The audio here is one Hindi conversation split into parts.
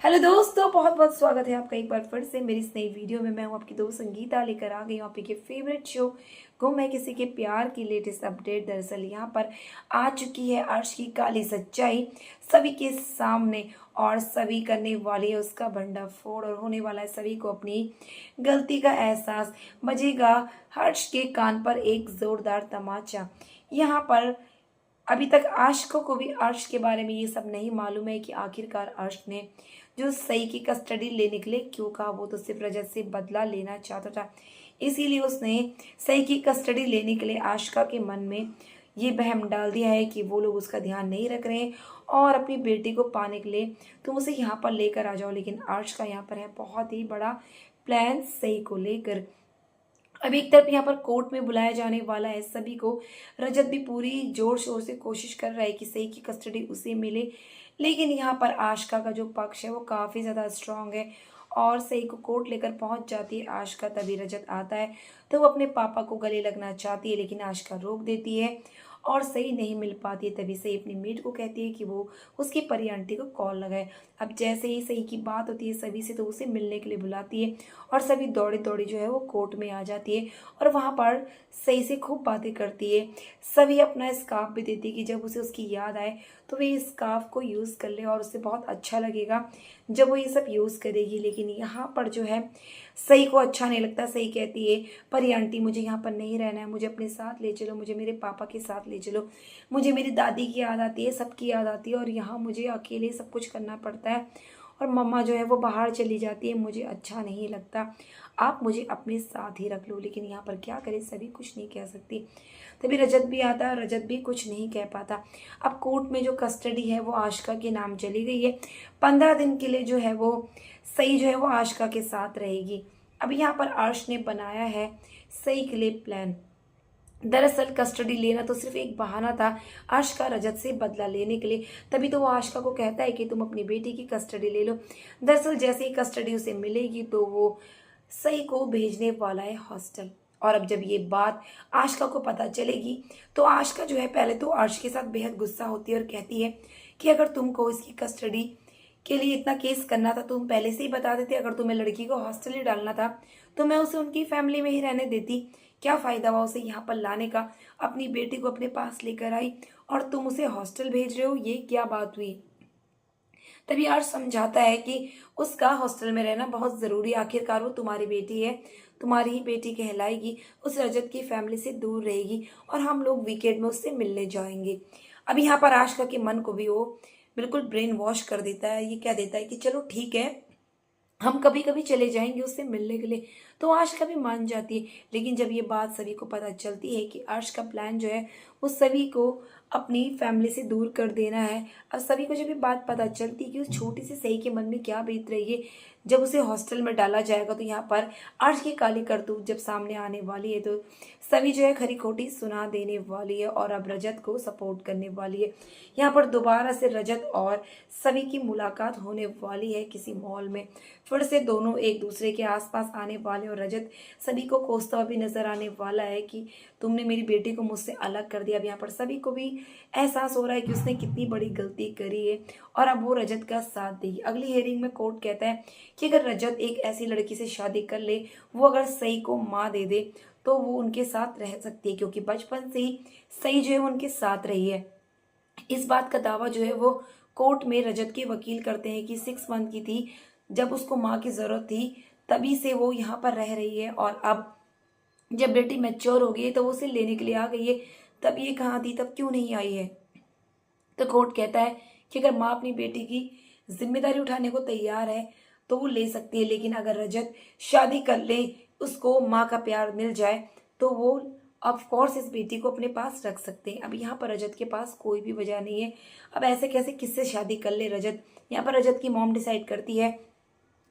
हेलो दोस्तों, बहुत बहुत स्वागत है आपका एक बार फिर से मेरी इस नई वीडियो में। मैं हूं आपकी दोस्त संगीता, लेकर आ गई हूं आपके फेवरेट शो गुम है किसी के प्यार की लेटेस्ट अपडेट। दरअसल यहां पर आ चुकी है अर्श की काली सच्चाई सभी के सामने, और सभी करने वाली है उसका भंडाफोड़, और होने वाला है सभी को अपनी गलती का एहसास। बजेगा हर्ष के कान पर एक जोरदार तमाचा। यहाँ पर अभी तक आशिकों को भी अर्श के बारे में ये सब नहीं मालूम है कि आखिरकार अर्श ने जो सई की कस्टडी लेने के लिए क्यों कहा। वो तो सिर्फ रजत से बदला लेना चाहता था, इसीलिए उसने सई की कस्टडी लेने के लिए आशिका के मन में ये वहम डाल दिया है कि वो लोग उसका ध्यान नहीं रख रहे हैं और अपनी बेटी को पाने के लिए तुम उसे यहाँ पर लेकर आ जाओ। लेकिन अर्श का यहाँ पर है बहुत ही बड़ा प्लान सई को लेकर। अब एक तरफ यहाँ पर कोर्ट में बुलाया जाने वाला है सभी को। रजत भी पूरी जोर शोर से कोशिश कर रहा है कि सही की कस्टडी उसे मिले, लेकिन यहाँ पर आशिका का जो पक्ष है वो काफ़ी ज़्यादा स्ट्रांग है और सही को कोर्ट लेकर पहुंच जाती है आशिका। तभी रजत आता है तो वो अपने पापा को गले लगना चाहती है, लेकिन आशिका रोक देती है और सही नहीं मिल पाती है। तभी सही अपनी मेट को कहती है कि वो उसकी परी आंटी को कॉल लगाए। अब जैसे ही सही की बात होती है सभी से तो उसे मिलने के लिए बुलाती है और सभी दौड़ी दौड़ी जो है वो कोर्ट में आ जाती है और वहाँ पर सही से खूब बातें करती है। सभी अपना स्कार्फ भी देती है कि जब उसे उसकी याद आए तो वे इस स्कार्फ को यूज़ कर ले और उसे बहुत अच्छा लगेगा जब वो ये सब यूज़ करेगी। लेकिन यहाँ पर जो है सही को अच्छा नहीं लगता। सही कहती है परी आंटी मुझे यहाँ पर नहीं रहना है, मुझे अपने साथ ले चलो, मुझे मेरे पापा के साथ ले चलो, मुझे मेरी दादी की याद आती है, सबकी याद आती है और यहाँ मुझे अकेले सब कुछ करना पड़ता है और मम्मा जो है वो बाहर चली जाती है, मुझे अच्छा नहीं लगता, आप मुझे अपने साथ ही रख लो। लेकिन यहाँ पर क्या करे, सभी कुछ नहीं कह सकती। तभी रजत भी आता है, रजत भी कुछ नहीं कह पाता। अब कोर्ट में जो कस्टडी है वो आशिका के नाम चली गई है। 15 दिन के लिए जो है वो सही जो है वो आशिका के साथ रहेगी। अब यहाँ पर अर्श ने बनाया है सही के लिए प्लान। दरअसल कस्टडी लेना तो सिर्फ एक बहाना था अर्श का रजत से बदला लेने के लिए। तभी तो वो आशिका को कहता है कि तुम अपनी बेटी की कस्टडी ले लो। दरअसल जैसे ही कस्टडी उसे मिलेगी तो वो सही को भेजने वाला है हॉस्टल। और अब जब ये बात आशिका को पता चलेगी तो आशिका जो है पहले तो अर्श के साथ बेहद गुस्सा होती है और कहती है कि अगर तुमको इसकी कस्टडी के लिए इतना केस करना था तुम पहले से ही बता देते। अगर तुम्हें लड़की को हॉस्टल ही डालना था तो मैं उसे उनकी फैमिली में ही रहने देती। क्या फ़ायदा हुआ उसे यहाँ पर लाने का। अपनी बेटी को अपने पास लेकर आई और तुम उसे हॉस्टल भेज रहे हो, ये क्या बात हुई। तभी अर्श समझाता है कि उसका हॉस्टल में रहना बहुत ज़रूरी है, आखिरकार वो तुम्हारी बेटी है, तुम्हारी ही बेटी कहलाएगी, उस रजत की फैमिली से दूर रहेगी और हम लोग वीकेंड में उससे मिलने जाएंगे। अब यहाँ पर आशिका के मन को भी वो बिल्कुल ब्रेन वॉश कर देता है। ये कह देता है कि चलो ठीक है, हम कभी कभी चले जाएंगे उससे मिलने के लिए। तो आशिका भी मान जाती है। लेकिन जब ये बात सभी को पता चलती है कि अर्श का प्लान जो है वो सभी को अपनी फैमिली से दूर कर देना है, अब सभी को जब ये बात पता चलती है कि उस छोटी सी सही के मन में क्या बीत रही है जब उसे हॉस्टल में डाला जाएगा, तो यहाँ पर अर्श की काली करतूत जब सामने आने वाली है तो सभी जो है खरी खोटी सुना देने वाली है और अब रजत को सपोर्ट करने वाली है। यहाँ पर दोबारा से रजत और सभी की मुलाकात होने वाली है किसी मॉल में। फिर से दोनों एक दूसरे के आसपास आने वाले और रजत सभी को कोसता हुआ भी नजर आने वाला है कि तुमने मेरी बेटी को मुझसे अलग कर दिया। अब यहाँ पर सभी को भी एहसास हो रहा है कि उसने कितनी बड़ी गलती करी है और अब वो रजत का साथ देगी। अगली हियरिंग में कोर्ट कहता है कि अगर रजत एक ऐसी लड़की से शादी कर ले, वो अगर सही को माँ दे दे तो वो उनके साथ रह सकती है, क्योंकि बचपन से ही सही जो है वो उनके साथ रही है। इस बात का दावा जो है वो कोर्ट में रजत के वकील करते हैं कि 6 मंथ की थी जब उसको माँ की जरूरत थी, तभी से वो यहाँ पर रह रही है और अब जब बेटी मैच्योर हो गई है तो वो उसे लेने के लिए आ गई है। तब ये कहाँ थी, तब क्यों नहीं आई है। तो कोर्ट कहता है कि अगर माँ अपनी बेटी की जिम्मेदारी उठाने को तैयार है तो वो ले सकती है, लेकिन अगर रजत शादी कर ले, उसको माँ का प्यार मिल जाए तो वो ऑफ कोर्स इस बेटी को अपने पास रख सकते हैं। अब यहाँ पर रजत के पास कोई भी वजह नहीं है। अब ऐसे कैसे किससे शादी कर ले रजत। यहाँ पर रजत की मॉम डिसाइड करती है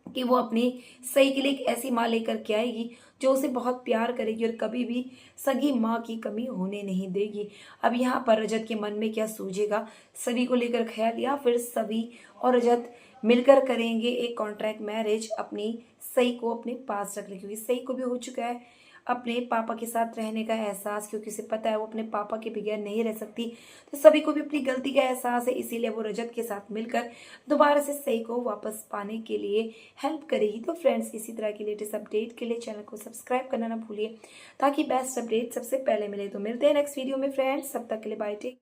कि वो अपनी सही के लिए एक ऐसी माँ लेकर के आएगी जो उसे बहुत प्यार करेगी और कभी भी सगी माँ की कमी होने नहीं देगी। अब यहाँ पर रजत के मन में क्या सूझेगा, सभी को लेकर ख्याल या फिर सभी और रजत मिलकर करेंगे एक कॉन्ट्रैक्ट मैरिज अपनी सही को अपने पास रखने, क्योंकि सही को भी हो चुका है अपने पापा के साथ रहने का एहसास, क्योंकि उसे पता है वो अपने पापा के बगैर नहीं रह सकती। तो सभी को भी अपनी गलती का एहसास है, इसीलिए वो रजत के साथ मिलकर दोबारा से सही को वापस पाने के लिए हेल्प करेगी। तो फ्रेंड्स, इसी तरह की लेटेस्ट अपडेट के लिए चैनल को सब्सक्राइब करना ना भूलिए, ताकि बेस्ट अपडेट सबसे पहले मिले। तो मिलते हैं नेक्स्ट वीडियो में फ्रेंड्स, तब तक के लिए बाय, टेक।